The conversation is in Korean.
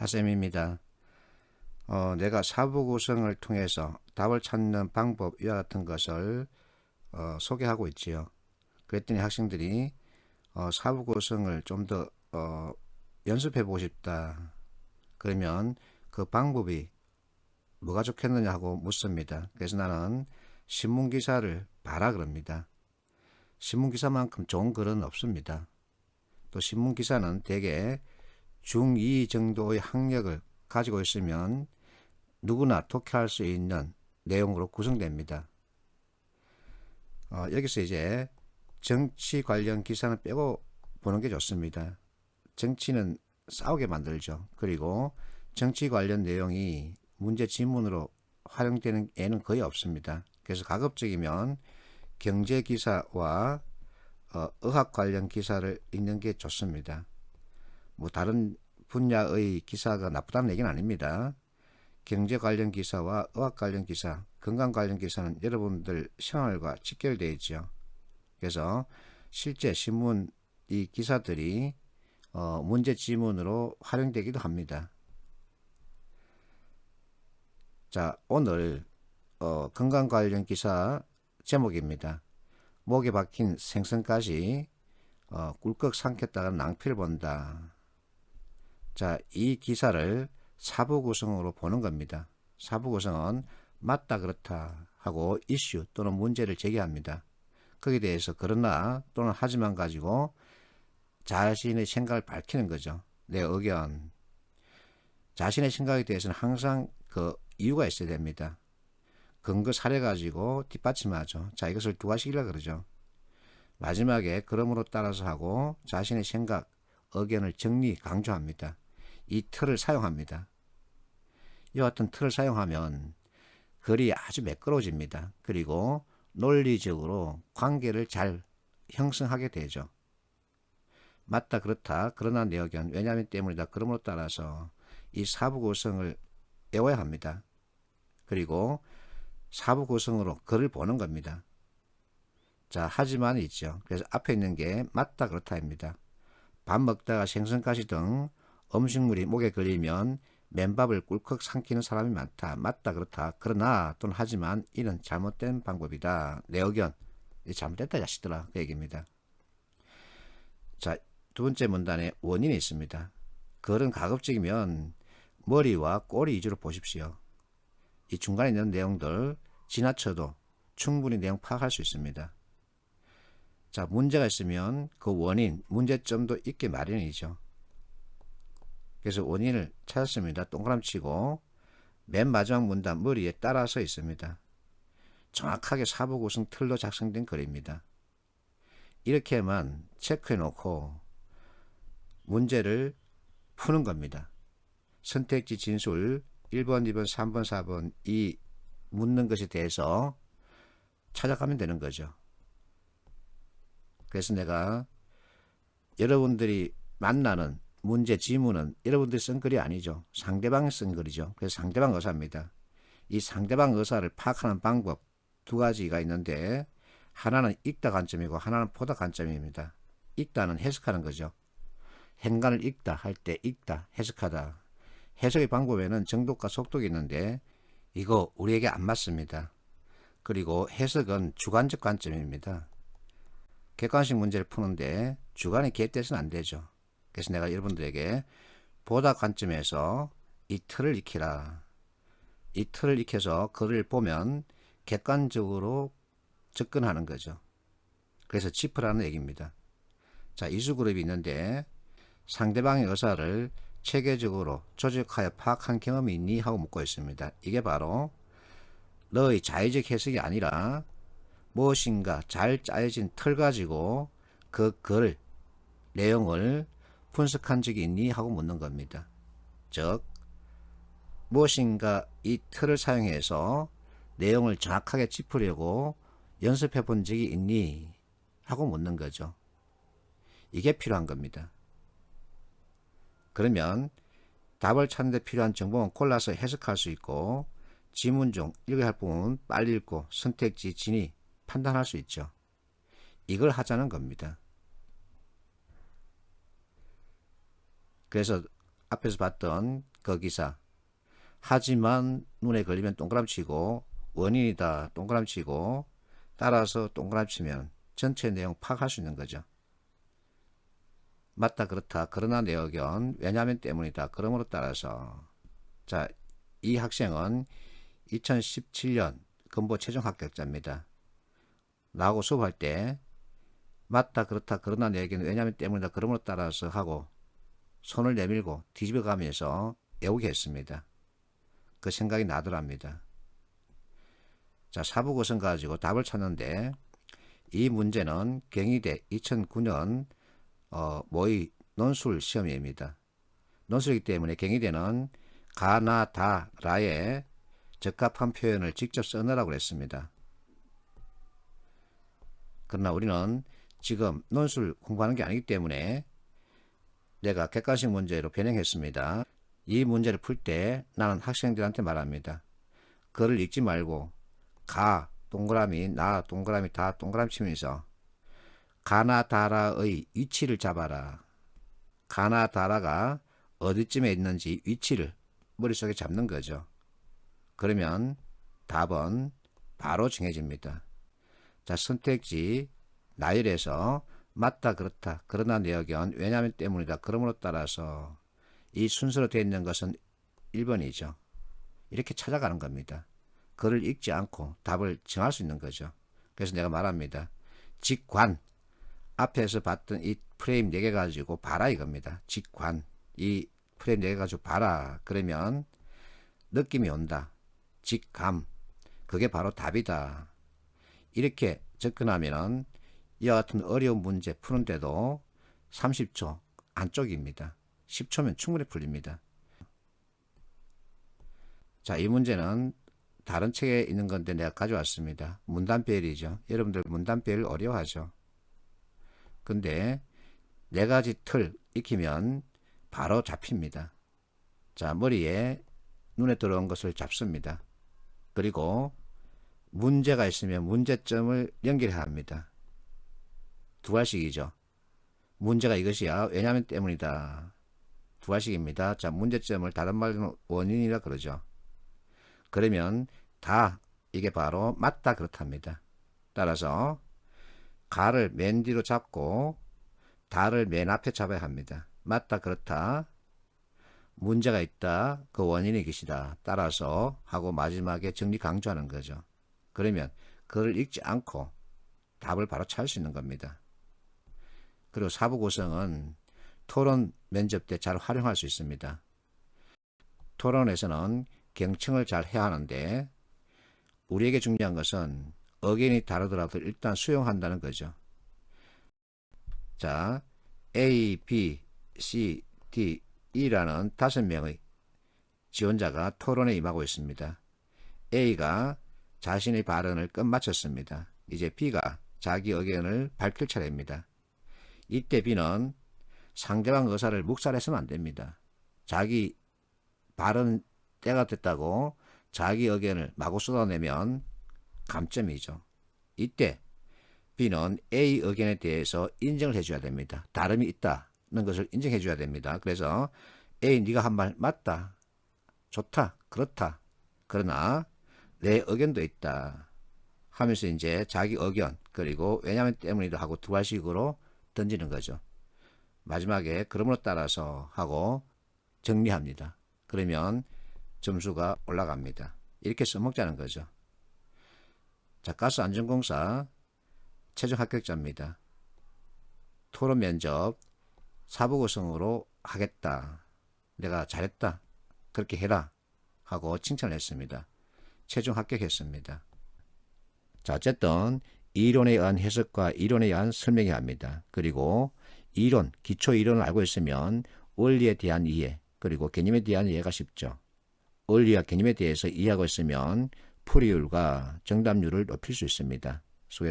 하쌤입니다. 내가 사부 구성을 통해서 답을 찾는 방법 이와 같은 것을 소개하고 있지요. 그랬더니 학생들이 사부 구성을 좀 더 연습해 보고 싶다. 그러면 그 방법이 뭐가 좋겠느냐 하고 묻습니다. 그래서 나는 신문기사를 봐라 그럽니다. 신문기사만큼 좋은 글은 없습니다. 또 신문기사는 대개 중2 정도의 학력을 가지고 있으면 누구나 독해할 수 있는 내용으로 구성됩니다. 여기서 이제 정치 관련 기사는 빼고 보는 게 좋습니다. 정치는 싸우게 만들죠. 그리고 정치 관련 내용이 문제 지문으로 활용되는 예는 거의 없습니다. 그래서 가급적이면 경제 기사와 의학 관련 기사를 읽는 게 좋습니다. 뭐 다른 분야의 기사가 나쁘다는 얘기는 아닙니다. 경제 관련 기사와 의학 관련 기사, 건강 관련 기사는 여러분들 생활과 직결되어 있죠. 그래서 실제 신문 이 기사들이 문제 지문으로 활용되기도 합니다. 자, 오늘 건강 관련 기사 제목입니다. 목에 박힌 생선까지 꿀꺽 삼켰다가 낭패를 본다. 자, 이 기사를 사부 구성으로 보는 겁니다. 사부 구성은 맞다 그렇다 하고 이슈 또는 문제를 제기합니다. 거기에 대해서 그러나 또는 하지만 가지고 자신의 생각을 밝히는 거죠. 내 의견. 자신의 생각에 대해서는 항상 그 이유가 있어야 됩니다. 근거 사례 가지고 뒷받침하죠. 자, 이것을 두 가지라 그러죠. 마지막에 그러므로 따라서 하고 자신의 생각, 의견을 정리, 강조합니다. 이 틀을 사용합니다. 이와 같은 틀을 사용하면 글이 아주 매끄러워집니다. 그리고 논리적으로 관계를 잘 형성하게 되죠. 맞다 그렇다 그러나 내 의견 왜냐하면 때문이다 그러므로 따라서 이 사부 구성을 외워야 합니다. 그리고 사부 구성으로 글을 보는 겁니다. 자, 하지만 있죠. 그래서 앞에 있는 게 맞다 그렇다입니다. 밥 먹다가 생선가시 등 음식물이 목에 걸리면 맨밥을 꿀꺽 삼키는 사람이 많다. 맞다 그렇다. 그러나 또는 하지만 이는 잘못된 방법이다. 내 의견 잘못됐다 자식들아 그 얘기입니다. 자, 두 번째 문단에 원인이 있습니다. 글은 가급적이면 머리와 꼬리 위주로 보십시오. 이 중간에 있는 내용들 지나쳐도 충분히 내용 파악할 수 있습니다. 자, 문제가 있으면 그 원인, 문제점도 있게 마련이죠. 그래서 원인을 찾았습니다. 동그라미 치고 맨 마지막 문단 머리에 따라서 있습니다. 정확하게 사부 구성 틀로 작성된 글입니다. 이렇게만 체크해 놓고 문제를 푸는 겁니다. 선택지 진술 1번, 2번, 3번, 4번 이 묻는 것에 대해서 찾아가면 되는 거죠. 그래서 내가 여러분들이 만나는 문제 지문은 여러분들이 쓴 글이 아니죠. 상대방이 쓴 글이죠. 그래서 상대방 의사입니다. 이 상대방 의사를 파악하는 방법 두 가지가 있는데 하나는 읽다 관점이고 하나는 보다 관점입니다. 읽다는 해석하는 거죠. 행간을 읽다 할 때 읽다, 해석하다. 해석의 방법에는 정독과 속독이 있는데 이거 우리에게 안 맞습니다. 그리고 해석은 주관적 관점입니다. 객관식 문제를 푸는데 주관이 개입돼서는 안 되죠. 그래서 내가 여러분들에게 보다 관점에서 이 틀을 익히라. 이 틀을 익혀서 글을 보면 객관적으로 접근하는 거죠. 그래서 짚으라는 얘기입니다. 자, 이수그룹이 있는데 상대방의 의사를 체계적으로 조직하여 파악한 경험이 있니? 하고 묻고 있습니다. 이게 바로 너의 자의적 해석이 아니라 무엇인가 잘 짜여진 틀 가지고 그 글, 내용을 분석한 적이 있니? 하고 묻는 겁니다. 즉 무엇인가 이 틀을 사용해서 내용을 정확하게 짚으려고 연습해 본 적이 있니? 하고 묻는 거죠. 이게 필요한 겁니다. 그러면 답을 찾는 데 필요한 정보는 골라서 해석할 수 있고 지문 중 읽어야 할 부분은 빨리 읽고 선택지 진위 판단할 수 있죠. 이걸 하자는 겁니다. 그래서 앞에서 봤던 그 기사. 하지만 눈에 걸리면 동그라미치고 원인이다 동그라미치고 따라서 동그라미치면 전체 내용 파악할 수 있는 거죠. 맞다 그렇다 그러나 내 의견 왜냐하면 때문이다 그러므로 따라서. 자, 이 학생은 2017년 건보 최종 합격자입니다. 나하고 수업할 때 맞다 그렇다 그러나 내 의견 왜냐하면 때문이다 그러므로 따라서 하고 손을 내밀고 뒤집어 가면서 외우게 했습니다. 그 생각이 나더랍니다. 자, 사부고성 가지고 답을 찾는데 이 문제는 경희대 2009년 모의 논술 시험입니다. 논술이기 때문에 경희대는 가나 다 라에 적합한 표현을 직접 써넣으라고 했습니다. 그러나 우리는 지금 논술 공부하는 게 아니기 때문에 내가 객관식 문제로 변형했습니다. 이 문제를 풀 때 나는 학생들한테 말합니다. 글을 읽지 말고 가 동그라미 나 동그라미 다 동그라미 치면서 가나 다라의 위치를 잡아라. 가나 다라가 어디쯤에 있는지 위치를 머릿속에 잡는 거죠. 그러면 답은 바로 정해집니다. 자, 선택지 나열에서 맞다 그렇다 그러나 내 의견 왜냐하면 때문이다 그러므로 따라서 이 순서로 되어 있는 것은 1번이죠. 이렇게 찾아가는 겁니다. 글을 읽지 않고 답을 정할 수 있는 거죠. 그래서 내가 말합니다. 직관 앞에서 봤던 이 프레임 4개 가지고 봐라 이겁니다. 직관 이 프레임 4개 가지고 봐라. 그러면 느낌이 온다. 직감 그게 바로 답이다. 이렇게 접근하면 이와 같은 어려운 문제 푸는데도 30초 안쪽입니다. 10초면 충분히 풀립니다. 자, 이 문제는 다른 책에 있는 건데 내가 가져왔습니다. 문단배열이죠. 여러분들 문단배열 어려워하죠. 근데 4가지 틀 익히면 바로 잡힙니다. 자, 머리에 눈에 들어온 것을 잡습니다. 그리고 문제가 있으면 문제점을 연결해야 합니다. 2알씩이죠. 문제가 이것이야. 왜냐하면 때문이다. 2알씩입니다. 자, 문제점을 다른 말로는 원인이라 그러죠. 그러면 다 이게 바로 맞다 그렇답니다. 따라서 가를 맨 뒤로 잡고 다를 맨 앞에 잡아야 합니다. 맞다 그렇다 문제가 있다 그 원인이 이것이다 따라서 하고 마지막에 정리 강조하는 거죠. 그러면 그걸 읽지 않고 답을 바로 찾을 수 있는 겁니다. 그리고 사부 구성은 토론 면접 때 잘 활용할 수 있습니다. 토론에서는 경청을 잘 해야 하는데 우리에게 중요한 것은 의견이 다르더라도 일단 수용한다는 거죠. 자, A, B, C, D, E라는 5명의 지원자가 토론에 임하고 있습니다. A가 자신의 발언을 끝마쳤습니다. 이제 B가 자기 의견을 밝힐 차례입니다. 이때 B는 상대방 의사를 묵살해서는 안 됩니다. 자기 발언 때가 됐다고 자기 의견을 마구 쏟아내면 감점이죠. 이때 B는 A 의견에 대해서 인정을 해줘야 됩니다. 다름이 있다는 것을 인정해 줘야 됩니다. 그래서 A 네가 한 말 맞다. 좋다. 그렇다. 그러나 내 의견도 있다. 하면서 이제 자기 의견 그리고 왜냐면 때문이다 하고 2알씩으로 던지는 거죠. 마지막에 그러므로 따라서 하고 정리합니다. 그러면 점수가 올라갑니다. 이렇게 써먹자는 거죠. 자, 가스안전공사 최종 합격자입니다. 토론 면접 사부 구성으로 하겠다. 내가 잘했다. 그렇게 해라. 하고 칭찬을 했습니다. 최종 합격했습니다. 자, 어쨌든 이론에 의한 해석과 이론에 의한 설명해야 합니다. 그리고 이론, 기초 이론을 알고 있으면 원리에 대한 이해, 그리고 개념에 대한 이해가 쉽죠. 원리와 개념에 대해서 이해하고 있으면 풀이율과 정답률을 높일 수 있습니다. 수고했습니다.